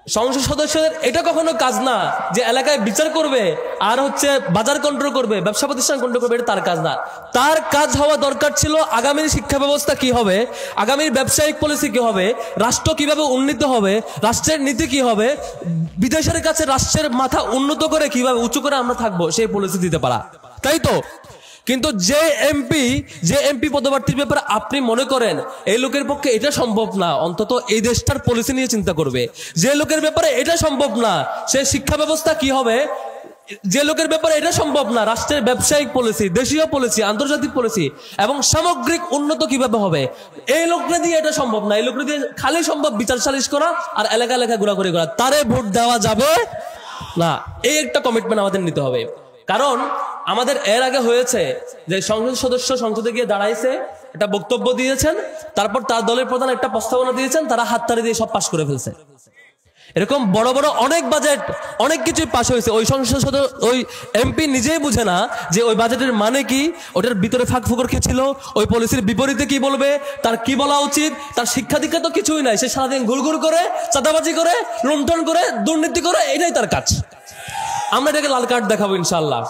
সংসদ সদস্যদের এটা কখনো কাজ না যে এলাকায় বিচার করবে আর হচ্ছে বাজার কন্ট্রোল করবে, ব্যবসা প্রতিষ্ঠান কন্ট্রোল করবে, এটা তার কাজ না। তার কাজ হওয়া দরকার ছিল আগামীর শিক্ষা ব্যবস্থা কি হবে, আগামীর ব্যবসায়িক পলিসি কি হবে, রাষ্ট্র কিভাবে উন্নীত হবে, রাষ্ট্রের নীতি কি হবে, বিদেশের কাছে রাষ্ট্রের মাথা উন্নত করে কিভাবে উঁচু করে আমরা থাকবো সেই পলিসি দিতে পারা, তাই তো? কিন্তু যে এমপি পদপ্রার্থীর ব্যাপারে আপনি মনে করেন এই লোকের পক্ষে এটা সম্ভব না, অন্তত এই দেশটার পলিসি নিয়ে চিন্তা করবে, যে লোকের ব্যাপারে এটা সম্ভব না সে শিক্ষা ব্যবস্থা কি হবে, যে লোকের ব্যাপারে এটা সম্ভব না রাষ্ট্রের ব্যবসায়িক পলিসি, দেশীয় পলিসি, আন্তর্জাতিক পলিসি এবং সামগ্রিক উন্নত কিভাবে হবে, এই লোকটা দিয়ে এটা সম্ভব না। এই লোকটা দিয়ে খালি সম্ভব বিচার সালিশ করা আর এলাকা এলাকা ঘোরাঘুরি করা, তারে ভোট দেওয়া যাবে না। এই একটা কমিটমেন্ট আমাদের নিতে হবে। কারণ আমাদের এর আগে হয়েছে যে সংসদ সদস্য সংসদে গিয়ে দাঁড়াইছে, একটা বক্তব্য দিয়েছেন, তারপর তার দলের প্রধান একটা প্রস্তাবনা দিয়েছেন, তারা হাততালি দিয়ে সব পাশ করে ফেলছে। এরকম বড় বড় অনেক বাজেট, অনেক কিছুই পাশ হয়েছে, ওই সংসদ সদস্য ওই এমপি নিজেই বুঝে না যে ওই বাজেটের মানে কি, ওটার ভিতরে ফাঁক ফুকর কি ছিল, ওই পলিসির বিপরীতে কি বলবে, তার কি বলা উচিত, তার শিক্ষা দীক্ষা তো কিছুই নাই, সে সারাদিন ঘুরঘুর করে, চাঁদাবাজি করে, লুণ্ঠন করে, দুর্নীতি করে, এটাই তার কাজ। আমরা এটাকে লাল কার্ড দেখাবো ইনশাআল্লাহ।